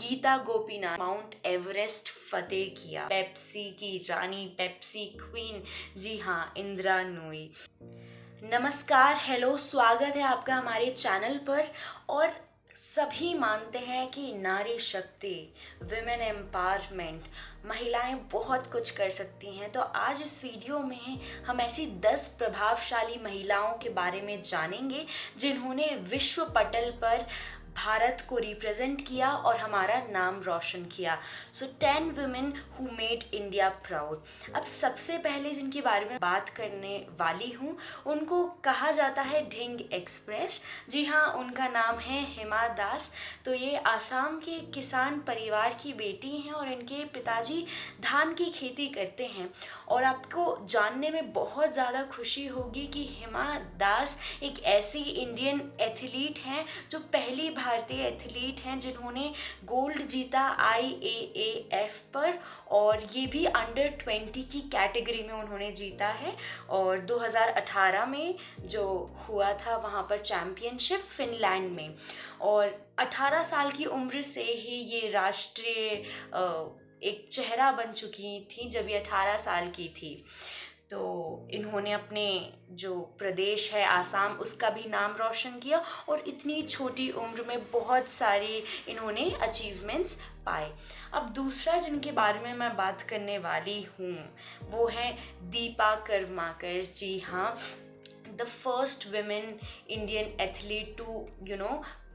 Gita Gopinath mount Everest फतेह किया। Pepsi की रानी, Pepsi queen, जी हाँ, इंदिरा नूई। नमस्कार, हेलो, स्वागत है आपका हमारे चैनल पर। और सभी मानते हैं कि नारी शक्ति, विमेन एम्पावरमेंट, महिलाएं बहुत कुछ कर सकती हैं। तो आज इस वीडियो में हम ऐसी 10 प्रभावशाली महिलाओं के बारे में जानेंगे जिन्होंने विश्व पटल पर भारत को रिप्रेजेंट किया और हमारा नाम रोशन किया। सो 10 women who made India proud. अब सबसे पहले जिनके बारे में बात करने वाली हूँ उनको कहा जाता है ढिंग एक्सप्रेस। जी हाँ, उनका नाम है हिमा दास। तो ये आसाम के किसान परिवार की बेटी हैं और इनके पिताजी धान की खेती करते हैं। और आपको जानने में बहुत ज़्यादा खुशी होगी कि हिमा दास एक ऐसी इंडियन एथलीट हैं जो पहली भारतीय एथलीट हैं जिन्होंने गोल्ड जीता IAAF पर, और ये भी अंडर 20 की कैटेगरी में उन्होंने जीता है। और 2018 में जो हुआ था वहाँ पर चैम्पियनशिप फिनलैंड में, और 18 साल की उम्र से ही ये राष्ट्रीय एक चेहरा बन चुकी थी जब ये 18 साल की थी। तो इन्होंने अपने जो प्रदेश है आसाम, उसका भी नाम रोशन किया और इतनी छोटी उम्र में बहुत सारी इन्होंने अचीवमेंट्स पाए। अब दूसरा जिनके बारे में मैं बात करने वाली हूँ वो है दीपा कर्माकर। जी हाँ, the first women Indian athlete to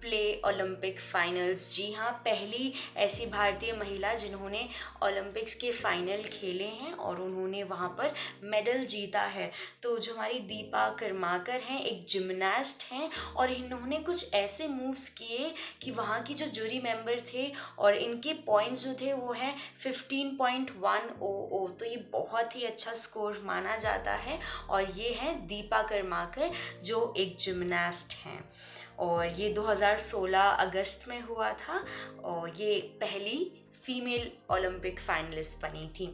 play Olympic finals. जी हाँ, पहली ऐसी भारतीय महिला जिन्होंने ओलंपिक्स के फाइनल खेले हैं और उन्होंने वहाँ पर मेडल जीता है। तो जो हमारी दीपा कर्माकर हैं एक जिमनास्ट हैं और इन्होंने कुछ ऐसे मूव्स किए कि वहाँ की जो जूरी मेंबर थे और इनके पॉइंट्स जो थे वो हैं 15.100। तो ये बहुत ही अच्छा स्कोर माना जाता है। और ये हैं दीपा कर्माकर जो एक जिमनास्ट हैं, और ये 2016 अगस्त में हुआ था और ये पहली फीमेल ओलंपिक फाइनलिस्ट बनी थी।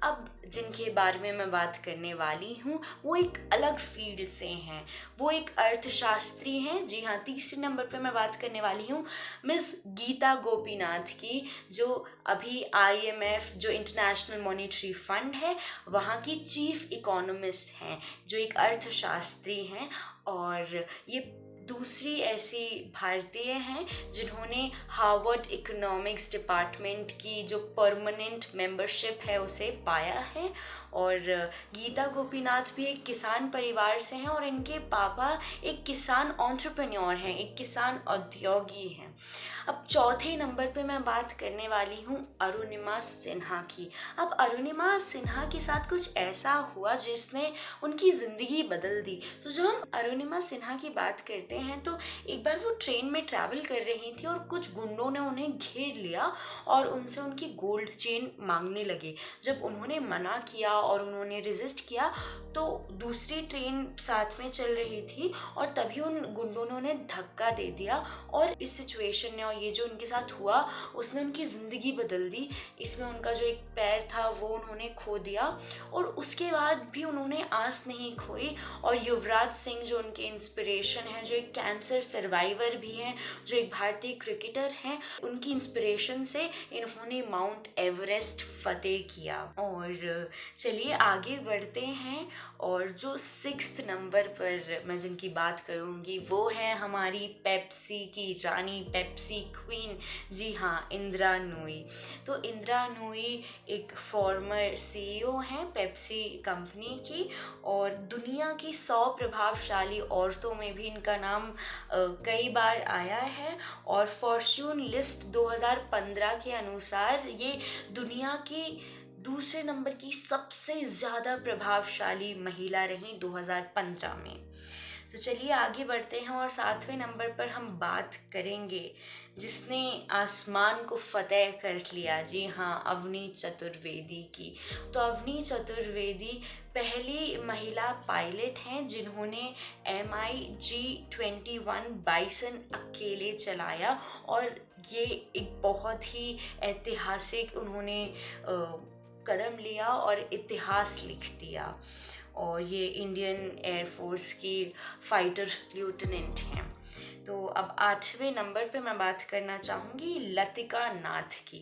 अब जिनके बारे में मैं बात करने वाली हूँ वो एक अलग फील्ड से हैं, वो एक अर्थशास्त्री हैं। जी हाँ, तीसरे नंबर पे मैं बात करने वाली हूँ मिस गीता गोपीनाथ की, जो अभी IMF जो इंटरनेशनल मॉनेटरी फंड है वहाँ की चीफ इकोनॉमिस्ट हैं, जो एक अर्थशास्त्री हैं। और ये दूसरी ऐसी भारतीय हैं जिन्होंने हार्वर्ड इकोनॉमिक्स डिपार्टमेंट की जो परमानेंट मेंबरशिप है उसे पाया है। और गीता गोपीनाथ भी एक किसान परिवार से हैं और इनके पापा एक किसान एंटरप्रेन्योर हैं, एक किसान उद्योगी हैं। अब चौथे नंबर पे मैं बात करने वाली हूँ अरुणिमा सिन्हा की। अब अरुणिमा सिन्हा के साथ कुछ ऐसा हुआ जिसने उनकी ज़िंदगी बदल दी। तो जब हम अरुणिमा सिन्हा की बात करते हैं तो एक बार वो ट्रेन में ट्रैवल कर रही थी और कुछ गुंडों ने उन्हें घेर लिया और उनसे उनकी गोल्ड चेन मांगने लगे। जब उन्होंने मना किया और उन्होंने रेजिस्ट किया तो दूसरी ट्रेन साथ में चल रही थी और तभी उन गुंडों ने उन्हें धक्का दे दिया और इस सिचुएशन ने और ये जो उनके साथ हुआ उसने उनकी ज़िंदगी बदल दी। इसमें उनका जो एक पैर था वो उन्होंने खो दिया और उसके बाद भी उन्होंने आस नहीं खोई। और युवराज सिंह जो उनके इंस्पिरेशन है, जो एक कैंसर सर्वाइवर भी हैं, जो एक भारतीय क्रिकेटर हैं, उनकी इंस्पिरेशन से इन्होंने माउंट एवरेस्ट फतेह किया। और चलिए आगे बढ़ते हैं। और जो 6th नंबर पर मैं जिनकी बात करूँगी वो है हमारी पेप्सी की रानी, पेप्सी क्वीन, जी हाँ, इंदिरा नूई। तो इंदिरा नूई एक फॉर्मर CEO हैं पेप्सी कंपनी की और दुनिया की 100 प्रभावशाली औरतों में भी इनका नाम कई बार आया है। और फॉर्च्यून लिस्ट 2015 के अनुसार ये दुनिया की दूसरे नंबर की सबसे ज़्यादा प्रभावशाली महिला रहीं 2015 में। तो चलिए आगे बढ़ते हैं और 7वें नंबर पर हम बात करेंगे जिसने आसमान को फतेह कर लिया। जी हाँ, अवनी चतुर्वेदी की। तो अवनी चतुर्वेदी पहली महिला पायलट हैं जिन्होंने MiG-21 बाइसन अकेले चलाया और ये एक बहुत ही ऐतिहासिक उन्होंने कदम लिया और इतिहास लिख दिया। और ये इंडियन एयरफोर्स की फाइटर लेफ्टिनेंट हैं। तो अब 8वें नंबर पे मैं बात करना चाहूँगी लतिका नाथ की।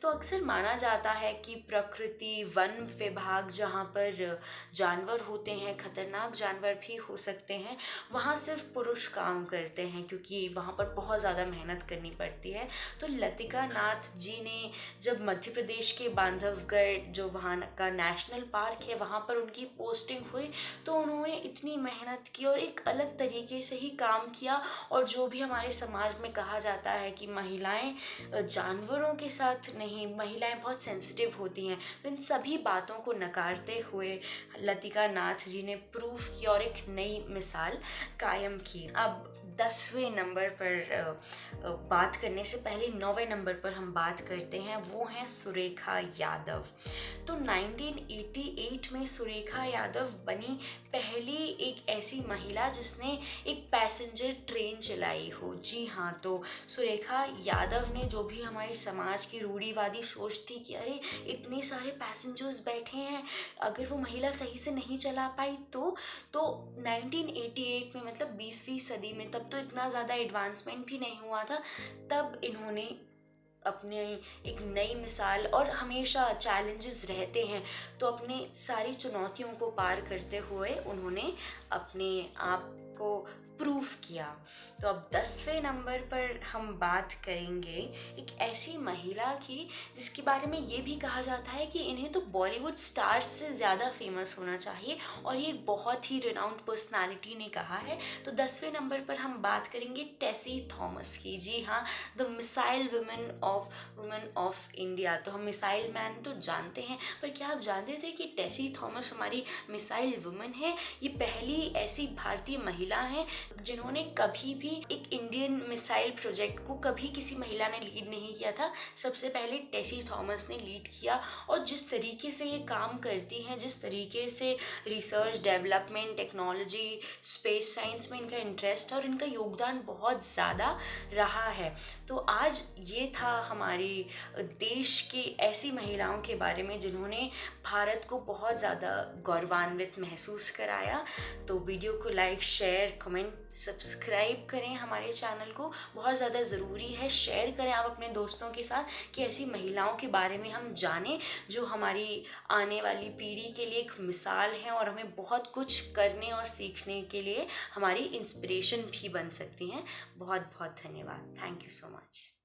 तो अक्सर माना जाता है कि प्रकृति वन विभाग जहाँ पर जानवर होते हैं, खतरनाक जानवर भी हो सकते हैं, वहाँ सिर्फ पुरुष काम करते हैं क्योंकि वहाँ पर बहुत ज़्यादा मेहनत करनी पड़ती है। तो लतिका नाथ जी ने जब मध्य प्रदेश के बांधवगढ़ जो वहाँ का नेशनल पार्क है वहाँ पर उनकी पोस्टिंग हुई, तो उन्होंने इतनी मेहनत की और एक अलग तरीके से ही काम किया। और जो भी हमारे समाज में कहा जाता है कि महिलाएं जानवरों के साथ नहीं, महिलाएं बहुत सेंसिटिव होती हैं, तो इन सभी बातों को नकारते हुए लतिका नाथ जी ने प्रूफ किया और एक नई मिसाल कायम की। अब 10वें नंबर पर बात करने से पहले 9वें नंबर पर हम बात करते हैं, वो हैं सुरेखा यादव। तो 1988 में सुरेखा यादव बनी पहली एक ऐसी महिला जिसने एक पैसेंजर ट्रेन चलाई हो। जी हाँ, तो सुरेखा यादव ने जो भी हमारे समाज की रूढ़िवादी सोच थी कि अरे इतने सारे पैसेंजर्स बैठे हैं, अगर वो महिला सही से नहीं चला पाई तो 1988 में मतलब 20वीं सदी में, तब तो इतना ज़्यादा एडवांसमेंट भी नहीं हुआ था, तब इन्होंने अपने एक नई मिसाल, और हमेशा चैलेंजेस रहते हैं तो अपने सारी चुनौतियों को पार करते हुए उन्होंने अपने आप को प्रूफ किया। तो अब 10वें नंबर पर हम बात करेंगे एक ऐसी महिला की जिसके बारे में ये भी कहा जाता है कि इन्हें तो बॉलीवुड स्टार्स से ज़्यादा फेमस होना चाहिए, और ये बहुत ही रिनाउंड पर्सनालिटी ने कहा है। तो 10वें नंबर पर हम बात करेंगे टेसी थॉमस की। जी हाँ, the missile women of India. तो हम मिसाइल मैन तो जानते हैं, पर क्या आप जानते थे कि टेसी थॉमस हमारी मिसाइल वुमेन है? ये पहली ऐसी भारतीय महिला हैं जिन्होंने कभी भी एक इंडियन मिसाइल प्रोजेक्ट को कभी किसी महिला ने लीड नहीं किया था। सबसे पहले टेसी थॉमस ने लीड किया, और जिस तरीके से ये काम करती हैं, जिस तरीके से research, development, technology, space science में इनका इंटरेस्ट है और इनका योगदान बहुत ज़्यादा रहा है। तो आज ये था हमारे देश की ऐसी महिलाओं के बारे में जिन्होंने भारत को बहुत ज़्यादा गौरवान्वित महसूस कराया। तो वीडियो को लाइक, शेयर, कमेंट, सब्सक्राइब करें हमारे चैनल को, बहुत ज़्यादा ज़रूरी है। शेयर करें आप अपने दोस्तों के साथ कि ऐसी महिलाओं के बारे में हम जानें जो हमारी आने वाली पीढ़ी के लिए एक मिसाल हैं और हमें बहुत कुछ करने और सीखने के लिए हमारी इंस्पिरेशन भी बन सकती हैं। बहुत बहुत धन्यवाद। Thank you so much.